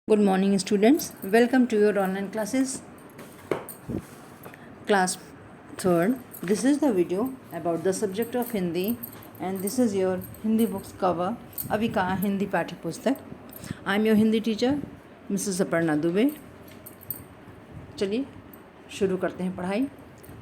Good morning students, welcome to your online classes. Class 3rd. This is the video about the subject of Hindi and this is your Hindi books cover. Avika Hindi पाठ्य पुस्तक. I am your Hindi teacher Mrs. Aparna Dubey. चलिए शुरू करते हैं पढ़ाई.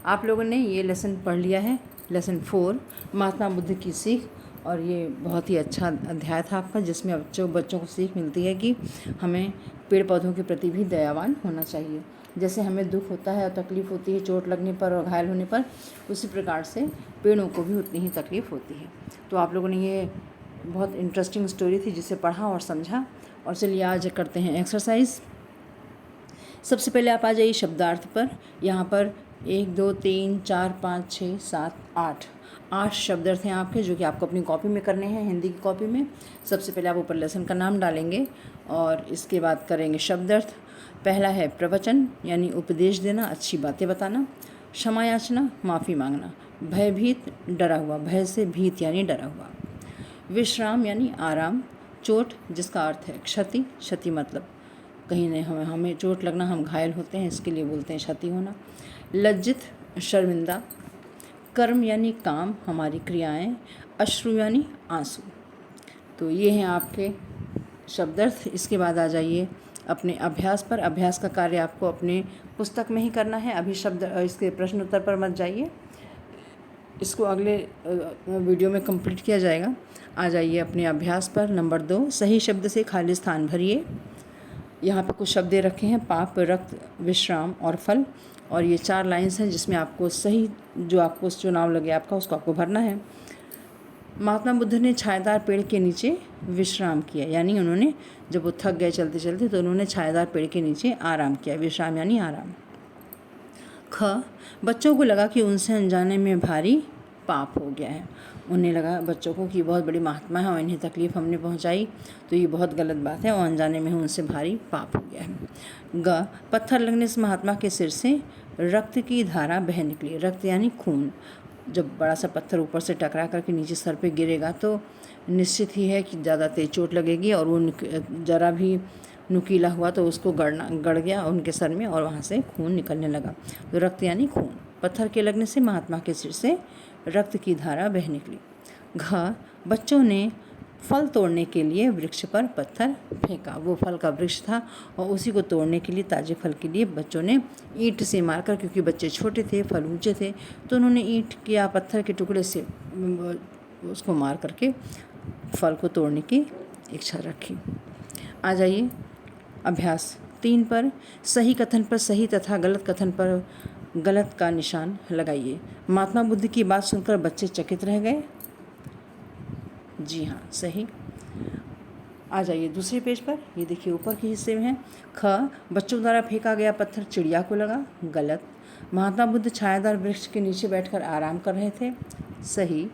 आप लोगों ने ये लेसन पढ़ लिया है, लेसन 4 महात्मा बुद्ध की सीख. और ये बहुत ही अच्छा अध्याय था आपका, जिसमें बच्चों को सीख मिलती है कि हमें पेड़ पौधों के प्रति भी दयावान होना चाहिए. जैसे हमें दुख होता है और तकलीफ़ होती है चोट लगने पर और घायल होने पर, उसी प्रकार से पेड़ों को भी उतनी ही तकलीफ़ होती है. तो आप लोगों ने ये बहुत इंटरेस्टिंग स्टोरी थी जिसे पढ़ा और समझा. और चलिए आज करते हैं एक्सरसाइज. सबसे पहले आप आ जाइए शब्दार्थ पर. यहाँ पर 1 2 3 4 5 6 7 8 शब्दार्थ हैं आपके, जो कि आपको अपनी कॉपी में करने हैं, हिंदी की कॉपी में. सबसे पहले आप ऊपर लेसन का नाम डालेंगे और इसके बाद करेंगे शब्दार्थ. पहला है प्रवचन यानी उपदेश देना, अच्छी बातें बताना. क्षमा याचना माफ़ी मांगना. भयभीत डरा हुआ, भय से भीत यानी डरा हुआ. विश्राम यानी आराम. चोट जिसका अर्थ है क्षति, क्षति मतलब कहीं नहीं हमें चोट लगना, हम घायल होते हैं, इसके लिए बोलते हैं क्षति होना. लज्जित शर्मिंदा. कर्म यानी काम, हमारी क्रियाएं. अश्रु यानी आंसू. तो ये हैं आपके शब्दार्थ. इसके बाद आ जाइए अपने अभ्यास पर. अभ्यास का कार्य आपको अपने पुस्तक में ही करना है. अभी इसके प्रश्न उत्तर पर मत जाइए, इसको अगले वीडियो में कंप्लीट किया जाएगा. आ जाइए अपने अभ्यास पर. नंबर 2, सही शब्द से खाली स्थान भरिए. यहाँ पर कुछ शब्द रखे हैं: पाप, रक्त, विश्राम और फल. और ये 4 लाइन्स हैं जिसमें आपको सही जो आपको चुनाव लगे आपका, उसको आपको भरना है. महात्मा बुद्ध ने छायादार पेड़ के नीचे विश्राम किया, यानी उन्होंने जब वो थक गए चलते चलते तो उन्होंने छायादार पेड़ के नीचे आराम किया. विश्राम यानी आराम. ख, बच्चों को लगा कि उनसे अनजाने में भारी पाप हो गया है. उन्हें लगा बच्चों को कि बहुत बड़ी महात्मा है और इन्हें तकलीफ़ हमने पहुंचाई, तो ये बहुत गलत बात है और अनजाने में उनसे भारी पाप हो गया है. ग, पत्थर लगने से महात्मा के सिर से रक्त की धारा बह निकली. रक्त यानी खून. जब बड़ा सा पत्थर ऊपर से टकरा करके नीचे सर पे गिरेगा तो निश्चित ही है कि ज़्यादा तेज चोट लगेगी, और वो ज़रा भी नुकीला हुआ तो उसको गड़ गया उनके सर में और वहाँ से खून निकलने लगा. तो रक्त यानी खून. पत्थर के लगने से महात्मा के सिर से रक्त की धारा बह निकली. घ, बच्चों ने फल तोड़ने के लिए वृक्ष पर पत्थर फेंका. वो फल का वृक्ष था और उसी को तोड़ने के लिए, ताजे फल के लिए बच्चों ने ईंट से मारकर, क्योंकि बच्चे छोटे थे, फल ऊंचे थे, तो उन्होंने ईंट या पत्थर के टुकड़े से उसको मार करके फल को तोड़ने की इच्छा रखी. आ जाइए अभ्यास 3 पर. सही कथन पर सही तथा गलत कथन पर गलत का निशान लगाइए. महात्मा बुद्ध की बात सुनकर बच्चे चकित रह गए. जी हाँ, सही. आ जाइए दूसरे पेज पर. ये देखिए ऊपर के हिस्से में है. ख, बच्चों द्वारा फेंका गया पत्थर चिड़िया को लगा. गलत. महात्मा बुद्ध छायादार वृक्ष के नीचे बैठकर आराम कर रहे थे. सही.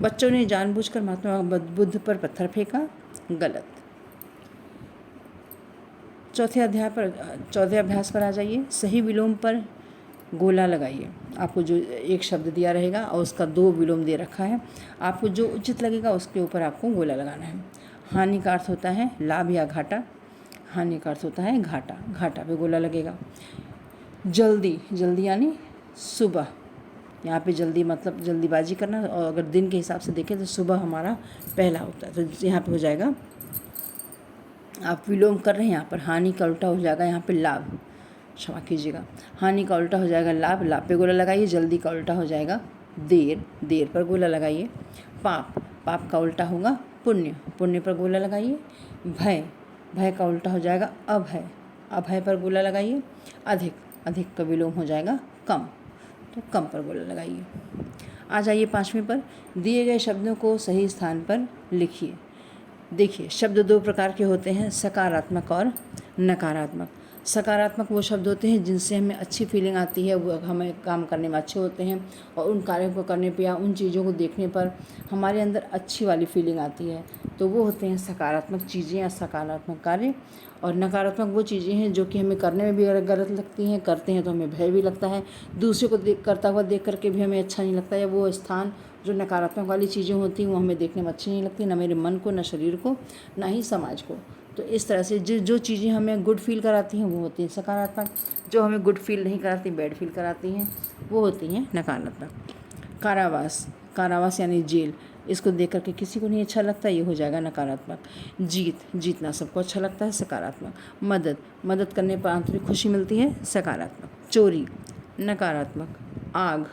बच्चों ने जानबूझकर महात्मा बुद्ध पर पत्थर फेंका. गलत. चौथे अभ्यास पर आ जाइए. सही विलोम पर गोला लगाइए. आपको जो एक शब्द दिया रहेगा और उसका 2 विलोम दे रखा है, आपको जो उचित लगेगा उसके ऊपर आपको गोला लगाना है. हानि का अर्थ होता है लाभ या घाटा. हानि का अर्थ होता है घाटा. घाटा पे गोला लगेगा. जल्दी, जल्दी यानी सुबह. यहाँ पे जल्दी मतलब जल्दीबाजी करना, और अगर दिन के हिसाब से देखें तो सुबह हमारा पहला होता है, तो यहाँ पे हो जाएगा, आप विलोम कर रहे हैं यहाँ पर, हानि का उल्टा हो जाएगा यहाँ पे लाभ. क्षमा कीजिएगा, हानि का उल्टा हो जाएगा लाभ. लाभ पे गोला लगाइए. जल्दी का उल्टा हो जाएगा देर. देर पर गोला लगाइए. पाप, पाप का उल्टा होगा पुण्य. पुण्य पर गोला लगाइए. भय, भय का उल्टा हो जाएगा अभय. अभय पर गोला लगाइए. अधिक, अधिक का विलोम हो जाएगा कम, तो कम पर गोला लगाइए. आ जाइए 5वें पर. दिए गए शब्दों को सही स्थान पर लिखिए. देखिए शब्द 2 प्रकार के होते हैं, सकारात्मक और नकारात्मक. सकारात्मक वो शब्द होते हैं जिनसे हमें अच्छी फीलिंग आती है, वो हमें काम करने में अच्छे होते हैं, और उन कार्यों को करने पर या उन चीज़ों को देखने पर हमारे अंदर अच्छी वाली फीलिंग आती है, तो वो होते हैं सकारात्मक चीज़ें या सकारात्मक कार्य. और नकारात्मक वो चीज़ें हैं जो कि हमें करने में भी गलत लगती हैं, करते हैं तो हमें भय भी लगता है, दूसरे को करता हुआ देख करके भी हमें अच्छा नहीं लगता, या वो स्थान जो नकारात्मक वाली चीज़ें होती हैं वो हमें देखने में अच्छी नहीं लगती, ना मेरे मन को, ना शरीर को, ना ही समाज को. तो इस तरह से जो चीज़ें हमें गुड फील कराती हैं वो होती हैं सकारात्मक, जो हमें गुड फील नहीं कराती, बैड फील कराती हैं, वो होती हैं नकारात्मक। कारावास, कारावास यानी जेल, इसको देख करके किसी को नहीं अच्छा लगता, ये हो जाएगा नकारात्मक। जीत, जीतना सबको अच्छा लगता है, सकारात्मक। मदद, मदद करने पर आंतरिक खुशी मिलती है, सकारात्मक। चोरी, नकारात्मक। आग,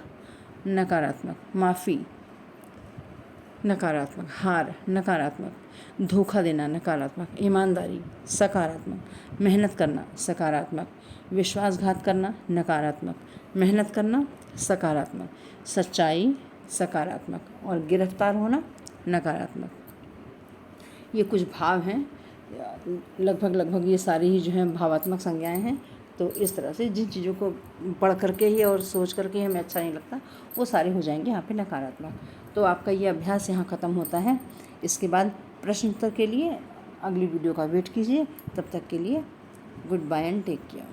नकारात्मक। माफ़ी, नकारात्मक। हार, नकारात्मक। धोखा देना, नकारात्मक। ईमानदारी, सकारात्मक। मेहनत करना, सकारात्मक। विश्वासघात करना, नकारात्मक। मेहनत करना, सकारात्मक। सच्चाई, सकारात्मक। और गिरफ्तार होना, नकारात्मक। ये कुछ भाव हैं, लगभग ये सारी ही जो हैं भावात्मक संज्ञाएं हैं। तो इस तरह से जिन चीज़ों को पढ़ करके ही और सोच करके ही हमें अच्छा नहीं लगता, वो सारे हो जाएंगे यहाँ पे नकारात्मक। तो आपका ये अभ्यास यहाँ ख़त्म होता है। इसके बाद प्रश्न उत्तर के लिए अगली वीडियो का वेट कीजिए। तब तक के लिए goodbye and take care.